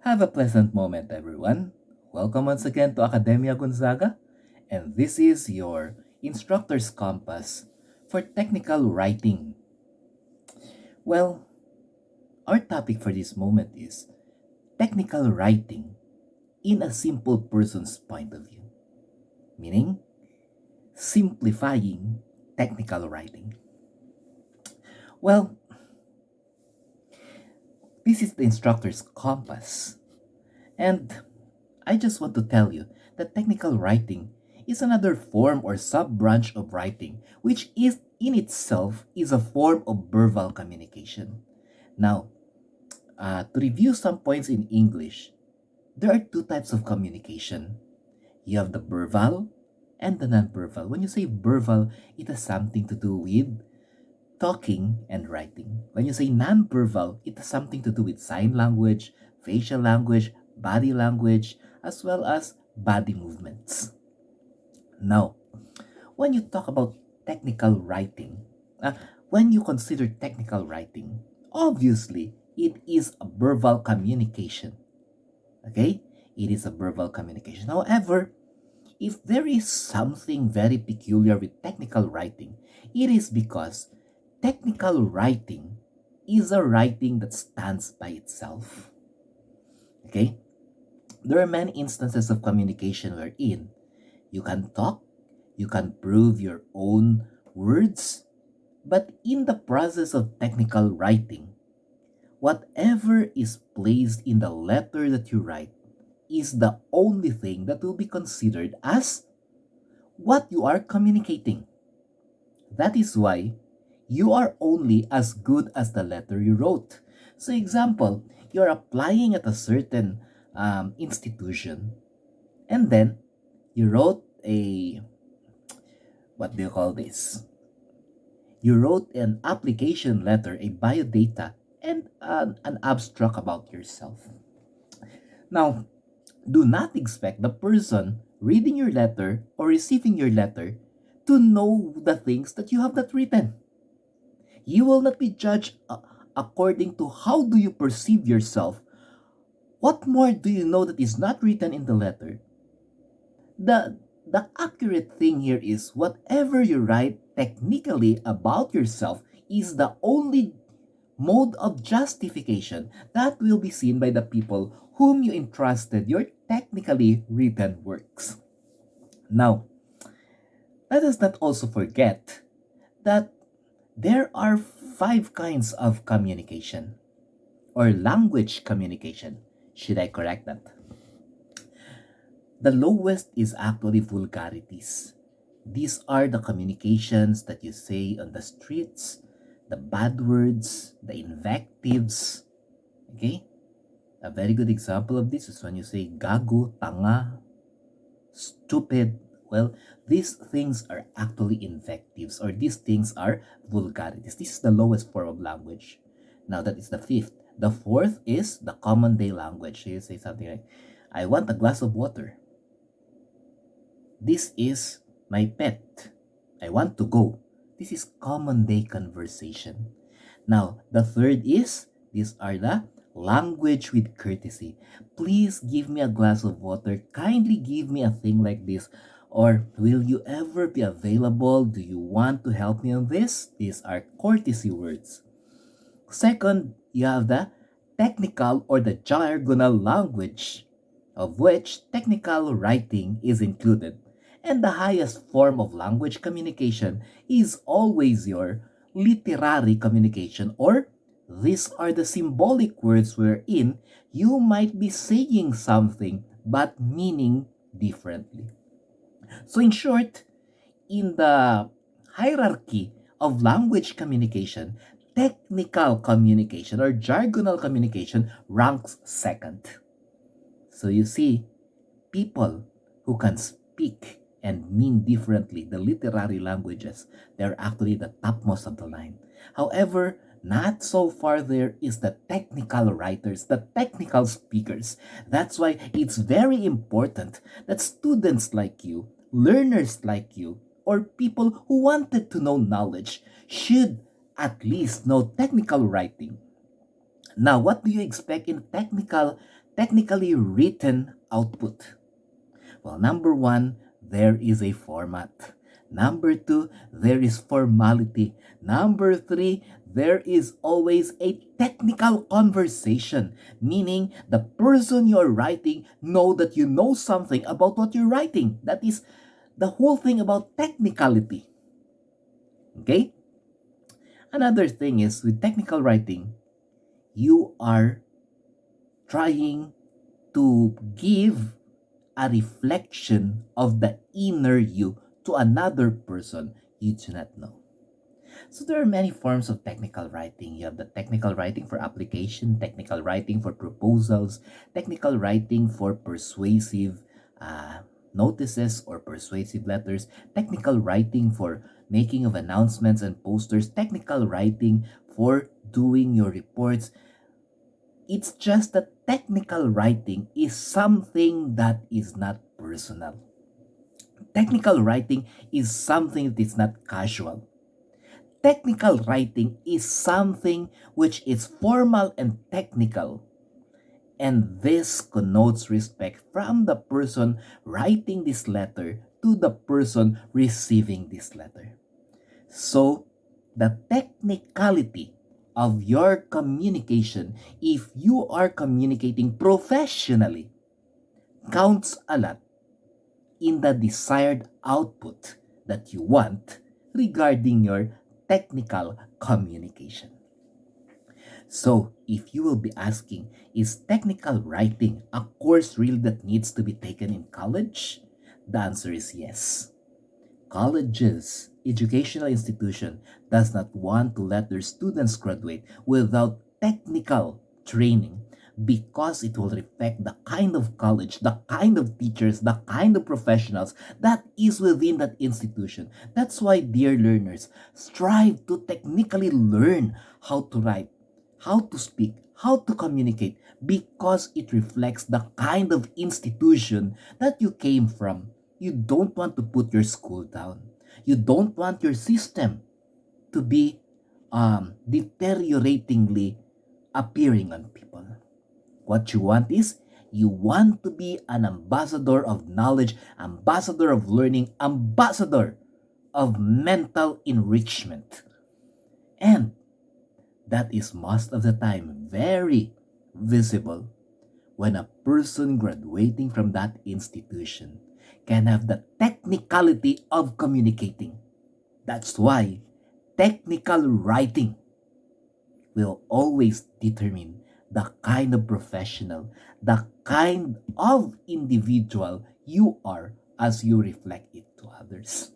Have a pleasant moment, everyone. Welcome once again to Academia Gonzaga, and this is your instructor's compass for technical writing. Well, our topic for this moment is technical writing in a simple person's point of view, meaning simplifying technical writing. Well, this is the instructor's compass, and I just want to tell you that technical writing is another form or sub-branch of writing, which is in itself is a form of verbal communication. Now, to review some points in English, there are two types of communication. You have the verbal and the non-verbal. When you say verbal, it has something to do with talking and writing. When you say non-verbal, it has something to do with sign language, facial language, body language, as well as body movements. Now, when you talk about technical writing, when you consider technical writing, obviously it is a verbal communication. Okay? It is a verbal communication. However, if there is something very peculiar with technical writing, it is because technical writing is a writing that stands by itself. Okay? There are many instances of communication wherein you can talk, you can prove your own words, but in the process of technical writing, whatever is placed in the letter that you write is the only thing that will be considered as what you are communicating. That is why you are only as good as the letter you wrote. So, example, you're applying at a certain institution, and then you wrote a what do you call this? You wrote an application letter, a biodata, and an abstract about yourself. Now, do not expect the person reading your letter or receiving your letter to know the things that you have not written. You will not be judged according to how do you perceive yourself. What more do you know that is not written in the letter? The accurate thing here is whatever you write technically about yourself is the only mode of justification that will be seen by the people whom you entrusted your technically written works. Now, let us not also forget that there are five kinds of communication or language communication. Should I correct that? The lowest is actually vulgarities. These are the communications that you say on the streets, the bad words, the invectives. Okay? A very good example of this is when you say gago, tanga, stupid. Well, these things are actually invectives, or these things are vulgarities. This is the lowest form of language. Now, that is the fifth. The fourth is the common day language. So you say something like, I want a glass of water. This is my pet. I want to go. This is common day conversation. Now, the third is, these are the language with courtesy. Please give me a glass of water. Kindly give me a thing like this. Or, will you ever be available? Do you want to help me on this? These are courtesy words. Second, you have the technical or the jargonal language, of which technical writing is included. And the highest form of language communication is always your literary communication, or these are the symbolic words wherein you might be saying something but meaning differently. So, in short, in the hierarchy of language communication, technical communication or jargonal communication ranks second. So, you see, people who can speak and mean differently the literary languages, they're actually the topmost of the line. However, not so far there is the technical writers, the technical speakers. That's why it's very important that students like you, learners like you, or people who wanted to know knowledge should at least know technical writing. Now, what do you expect in technical technically written output? Well, number one, there is a format. Number two, there is formality. Number three, there is always a technical conversation, meaning the person you're writing know that you know something about what you're writing. That is the whole thing about technicality. Okay? Another thing is with technical writing, you are trying to give a reflection of the inner you to another person you do not know. So there are many forms of technical writing. You have the technical writing for application, technical writing for proposals, technical writing for persuasive notices or persuasive letters, technical writing for making of announcements and posters, technical writing for doing your reports. It's just that technical writing is something that is not personal. Technical writing is something that is not casual. Technical writing is something which is formal and technical. And this connotes respect from the person writing this letter to the person receiving this letter. So, the technicality of your communication, if you are communicating professionally, counts a lot in the desired output that you want regarding your technical communication. So, if you will be asking, is technical writing a course really that needs to be taken in college? The answer is yes. Colleges, educational institution does not want to let their students graduate without technical training because it will reflect the kind of college, the kind of teachers, the kind of professionals that is within that institution. That's why, dear learners, strive to technically learn how to write, how to speak, how to communicate, because it reflects the kind of institution that you came from. You don't want to put your school down. You don't want your system to be deterioratingly appearing on people. What you want is you want to be an ambassador of knowledge, ambassador of learning, ambassador of mental enrichment. And that is most of the time very visible when a person graduating from that institution can have the technicality of communicating. That's why technical writing will always determine the kind of professional, the kind of individual you are as you reflect it to others.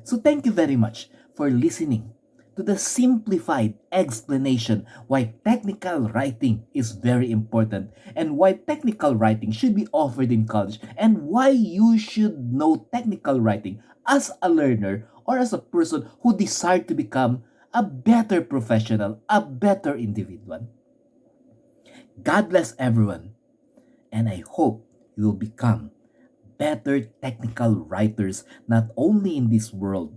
So thank you very much for listening to the simplified explanation why technical writing is very important and why technical writing should be offered in college and why you should know technical writing as a learner or as a person who desired to become a better professional, a better individual. God bless everyone, and I hope you will become better technical writers not only in this world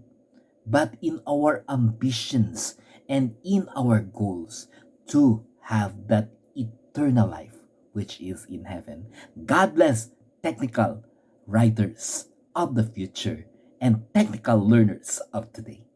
but in our ambitions and in our goals to have that eternal life which is in heaven. God bless technical writers of the future and technical learners of today.